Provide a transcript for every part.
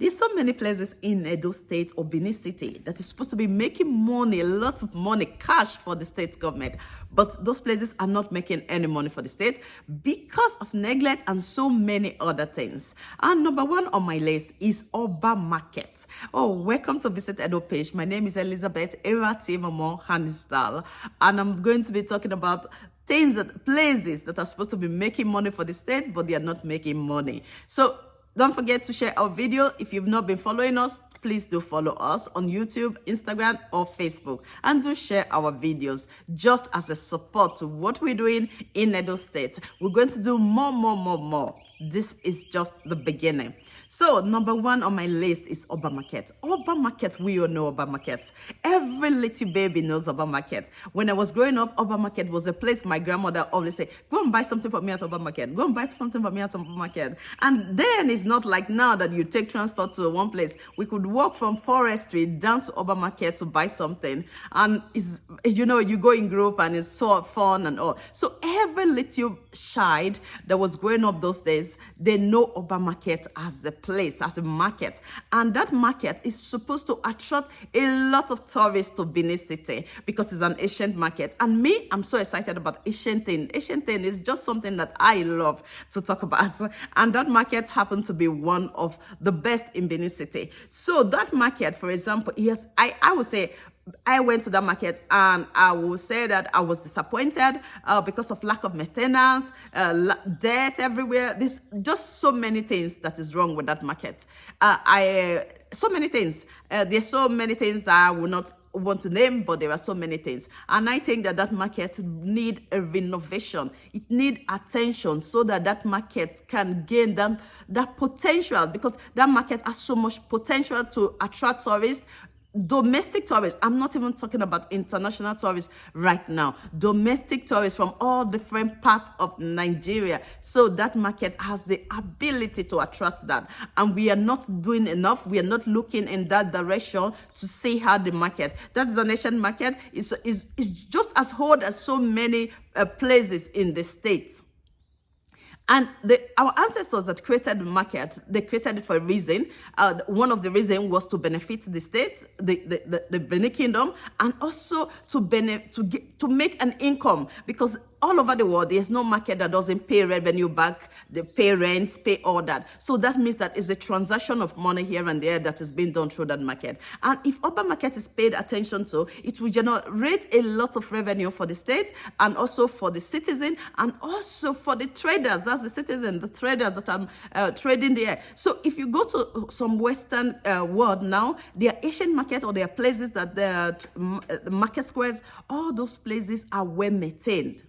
There's so many places in Edo State or Benin City that is supposed to be making money, lots of money, cash for the state government. But those places are not making any money for the state because of neglect and so many other things. And number one on my list is Oba Market. Oh, welcome to Visit Edo page. My name is Elizabeth Eratimamo Hanisdal, and I'm going to be talking about places that are supposed to be making money for the state, but they are not making money. So don't forget to share our video. If you've not been following us, please do follow us on YouTube, Instagram, or Facebook. And do share our videos just as a support to what we're doing in Edo State. We're going to do more. This is just the beginning. So, number one on my list is Oba Market. Oba Market, we all know Oba Market. Every little baby knows Oba Market. When I was growing up, Oba Market was a place my grandmother always said, go and buy something for me at Oba Market. Go and buy something for me at Oba Market. And then it's not like now that you take transport to one place. We could walk from Forest Street down to Oba Market to buy something. And it's, you know, you go in group and it's so fun and all. So every little child that was growing up those days, they know Oba Market as a place, as a market. And that market is supposed to attract a lot of tourists to Benin City because it's an ancient market. And me, I'm so excited about ancient thing. Ancient thing is just something that I love to talk about. And that market happened to be one of the best in Benin City. So that market, for example, yes, I would say I went to that market and I will say that I was disappointed because of lack of maintenance, debt everywhere. There's just so many things that is wrong with that market. So many things. There's so many things that I will not want to name, but there are so many things. And I think that that market need a renovation. It need attention so that that market can gain that potential, because that market has so much potential to attract tourists. Domestic tourists, I'm not even talking about international tourists right now. Domestic tourists from all different parts of Nigeria. So that market has the ability to attract that. And we are not doing enough. We are not looking in that direction to see how the market, that is a nation market, is just as old as so many places in the state. And our ancestors that created the market, they created it for a reason. One of the reasons was to benefit the state, the Benin Kingdom, and also to make an income, because all over the world, there's no market that doesn't pay revenue back, they pay rents, pay all that. So that means that it's a transaction of money here and there that is being done through that market. And if Oba Market is paid attention to, it will generate a lot of revenue for the state and also for the citizen and also for the traders. That's the citizen, the traders that are trading there. So if you go to some Western world now, there are Asian market or there are places that the market squares, all those places are well maintained.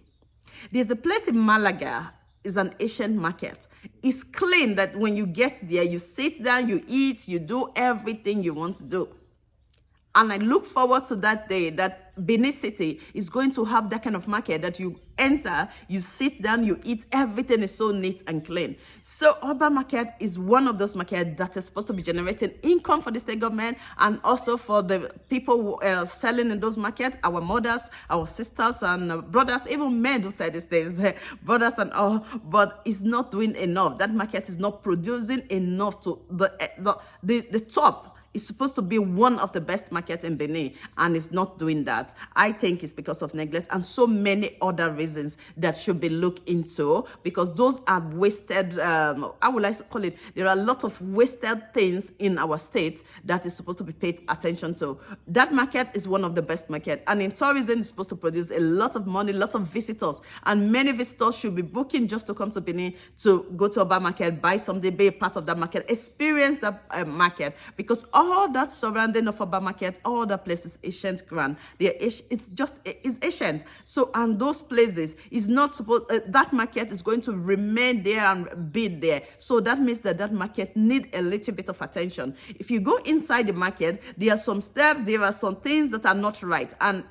There's a place in Malaga, is an Asian market. It's clean that when you get there, you sit down, you eat, you do everything you want to do. And I look forward to that day that Benin City is going to have that kind of market that you enter, you sit down, you eat, everything is so neat and clean. So Oba Market is one of those markets that is supposed to be generating income for the state government and also for the people selling in those markets, our mothers, our sisters and brothers, even men who say these days, brothers and all, but it's not doing enough. That market is not producing enough to the top. It's supposed to be one of the best markets in Benin, and it's not doing that. I think it's because of neglect and so many other reasons that should be looked into, because those are wasted, how would I call it? There are a lot of wasted things in our state that is supposed to be paid attention to. That market is one of the best markets, and in tourism, it's supposed to produce a lot of money, a lot of visitors, and many visitors should be booking just to come to Benin to go to Oba Market, buy something, be a part of that market, experience that market, because all that surrounding of Oba Market, all the places, ancient grand. It's ancient. So, and those places is not supposed, that market is going to remain there and be there. So that means that that market need a little bit of attention. If you go inside the market, there are some steps, there are some things that are not right. And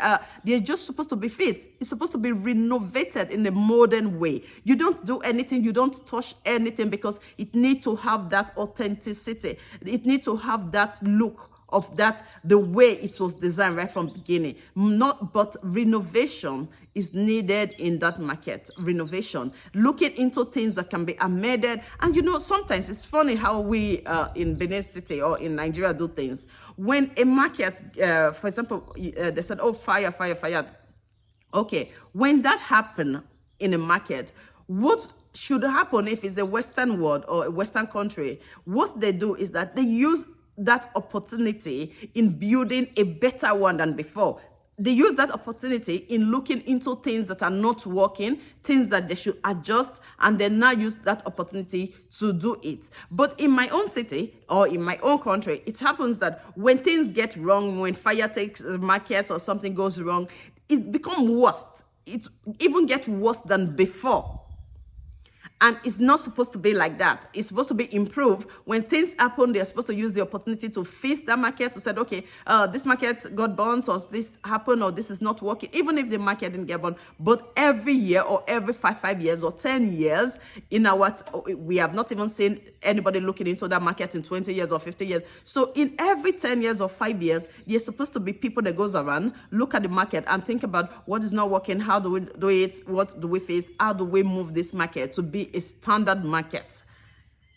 they're just supposed to be fixed. It's supposed to be renovated in a modern way. You don't do anything, you don't touch anything, because it needs to have that authenticity. It needs to have that look of that, the way it was designed right from beginning. But renovation is needed in that market. Renovation, looking into things that can be amended. And sometimes it's funny how we in Benin City or in Nigeria do things. When a market, for example, they said, oh, fire. Okay, when that happened in a market, what should happen if it's a Western world or a Western country? What they do is that they use that opportunity in building a better one than before. They use that opportunity in looking into things that are not working, things that they should adjust, and then now use that opportunity to do it. But in my own city or in my own country, it happens that when things get wrong, when fire takes the market or something goes wrong, it becomes worse. It even gets worse than before. And it's not supposed to be like that. It's supposed to be improved. When things happen, they're supposed to use the opportunity to fix that market, to say, okay, this market got burnt, or this happened, or this is not working, even if the market didn't get burnt. But every year, or every 5 years, or 10 years, we have not even seen anybody looking into that market in 20 years or 50 years. So in every 10 years or 5 years, there's supposed to be people that goes around, look at the market and think about what is not working, how do we do it, what do we face, how do we move this market to be a standard market,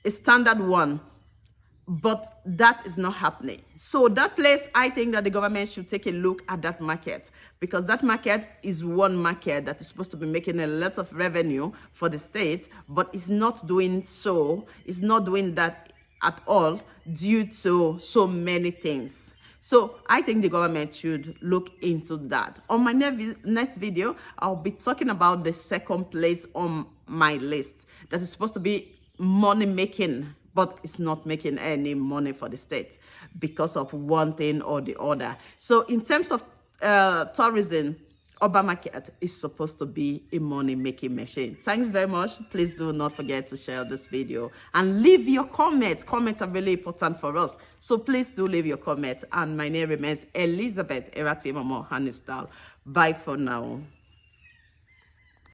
a standard one. But that is not happening. So that place, I think that the government should take a look at that market, because that market is one market that is supposed to be making a lot of revenue for the state, but it's not doing so. It's not doing that at all due to so many things. So I think the government should look into that. On my next video, I'll be talking about the second place on my list that is supposed to be money making, but it's not making any money for the state because of one thing or the other. So in terms of tourism, urban market is supposed to be a money-making machine. Thanks very much. Please do not forget to share this video and leave your comments. Comments are really important for us. So please do leave your comments. And my name remains Elizabeth Eratimamo Hanistal. Bye for now.